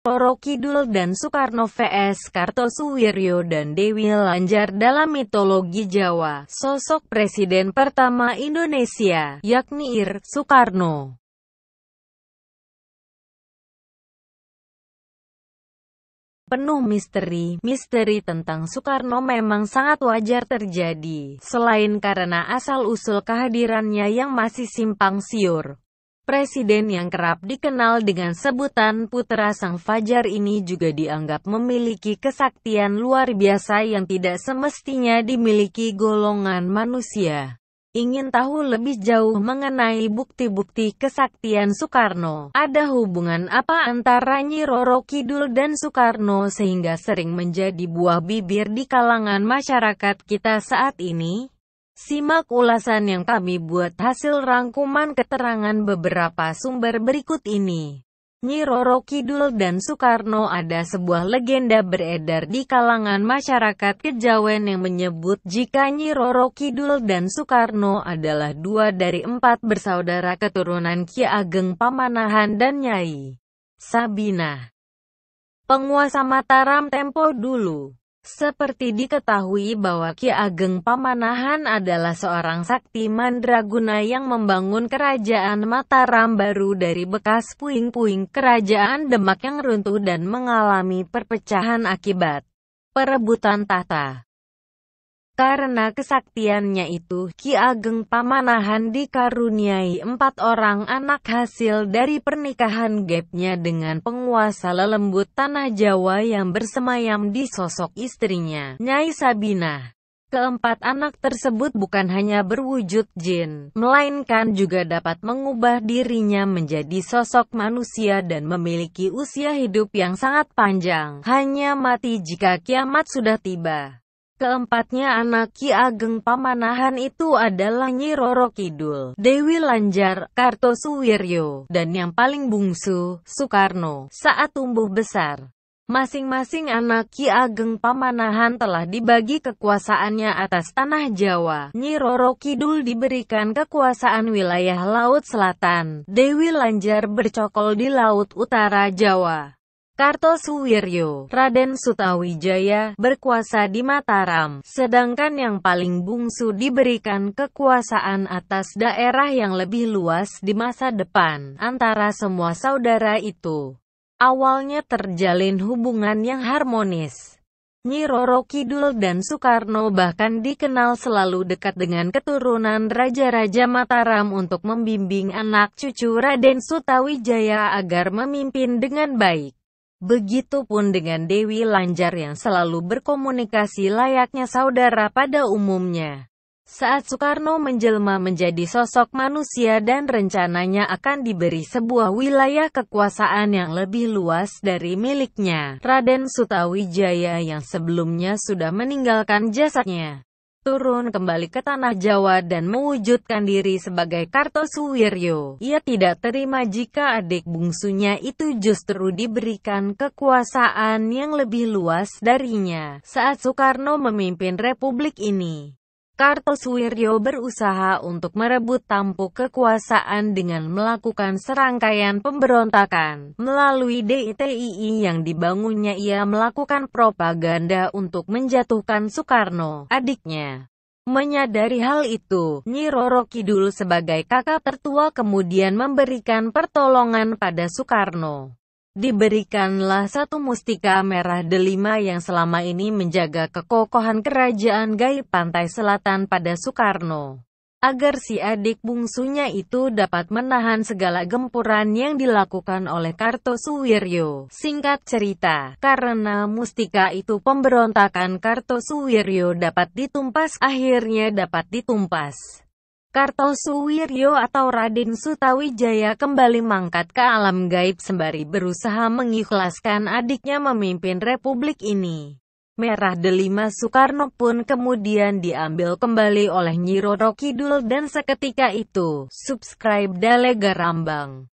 Roro Kidul dan Soekarno vs Kartosuwiryo dan Dewi Lanjar. Dalam mitologi Jawa, sosok presiden pertama Indonesia, yakni Ir. Soekarno, penuh misteri. Misteri tentang Soekarno memang sangat wajar terjadi, selain karena asal-usul kehadirannya yang masih simpang siur. Presiden yang kerap dikenal dengan sebutan Putra Sang Fajar ini juga dianggap memiliki kesaktian luar biasa yang tidak semestinya dimiliki golongan manusia. Ingin tahu lebih jauh mengenai bukti-bukti kesaktian Soekarno? Ada hubungan apa antara Nyi Roro Kidul dan Soekarno sehingga sering menjadi buah bibir di kalangan masyarakat kita saat ini? Simak ulasan yang kami buat hasil rangkuman keterangan beberapa sumber berikut ini. Nyi Roro Kidul dan Soekarno. Ada sebuah legenda beredar di kalangan masyarakat Kejawen yang menyebut jika Nyi Roro Kidul dan Soekarno adalah dua dari 4 bersaudara keturunan Ki Ageng Pamanahan dan Nyai Sabinah, penguasa Mataram tempo dulu. Seperti diketahui bahwa Ki Ageng Pamanahan adalah seorang sakti mandraguna yang membangun kerajaan Mataram baru dari bekas puing-puing kerajaan Demak yang runtuh dan mengalami perpecahan akibat perebutan tahta. Karena kesaktiannya itu, Ki Ageng Pamanahan dikaruniai 4 orang anak hasil dari pernikahan gapnya dengan penguasa lelembut tanah Jawa yang bersemayam di sosok istrinya, Nyai Sabinah. Keempat anak tersebut bukan hanya berwujud jin, melainkan juga dapat mengubah dirinya menjadi sosok manusia dan memiliki usia hidup yang sangat panjang, hanya mati jika kiamat sudah tiba. Keempatnya anak Ki Ageng Pamanahan itu adalah Nyi Roro Kidul, Dewi Lanjar, Kartosuwiryo, dan yang paling bungsu, Soekarno. Saat tumbuh besar, masing-masing anak Ki Ageng Pamanahan telah dibagi kekuasaannya atas tanah Jawa. Nyi Roro Kidul diberikan kekuasaan wilayah Laut Selatan, Dewi Lanjar bercokol di Laut Utara Jawa. Kartosuwiryo, Raden Sutawijaya, berkuasa di Mataram, sedangkan yang paling bungsu diberikan kekuasaan atas daerah yang lebih luas di masa depan. Antara semua saudara itu, awalnya terjalin hubungan yang harmonis. Nyi Roro Kidul dan Soekarno bahkan dikenal selalu dekat dengan keturunan Raja-Raja Mataram untuk membimbing anak cucu Raden Sutawijaya agar memimpin dengan baik. Begitupun dengan Dewi Lanjar yang selalu berkomunikasi layaknya saudara pada umumnya. Saat Soekarno menjelma menjadi sosok manusia dan rencananya akan diberi sebuah wilayah kekuasaan yang lebih luas dari miliknya, Raden Sutawijaya yang sebelumnya sudah meninggalkan jasadnya, turun kembali ke tanah Jawa dan mewujudkan diri sebagai Kartosuwiryo. Ia tidak terima jika adik bungsunya itu justru diberikan kekuasaan yang lebih luas darinya. Saat Soekarno memimpin republik ini, Kartosuwiryo berusaha untuk merebut tampuk kekuasaan dengan melakukan serangkaian pemberontakan. Melalui DITII yang dibangunnya, ia melakukan propaganda untuk menjatuhkan Soekarno, adiknya. Menyadari hal itu, Nyi Roro Kidul sebagai kakak tertua kemudian memberikan pertolongan pada Soekarno. Diberikanlah satu mustika merah delima yang selama ini menjaga kekokohan kerajaan gaib pantai selatan pada Soekarno, agar si adik bungsunya itu dapat menahan segala gempuran yang dilakukan oleh Kartosuwiryo. Singkat cerita, karena mustika itu pemberontakan Kartosuwiryo dapat ditumpas. Akhirnya dapat ditumpas. Kartosuwiryo atau Raden Sutawijaya kembali mangkat ke alam gaib sembari berusaha mengikhlaskan adiknya memimpin republik ini. Merah delima Soekarno pun kemudian diambil kembali oleh Nyi Roro Kidul dan seketika itu, subscribe Dalega Rambang.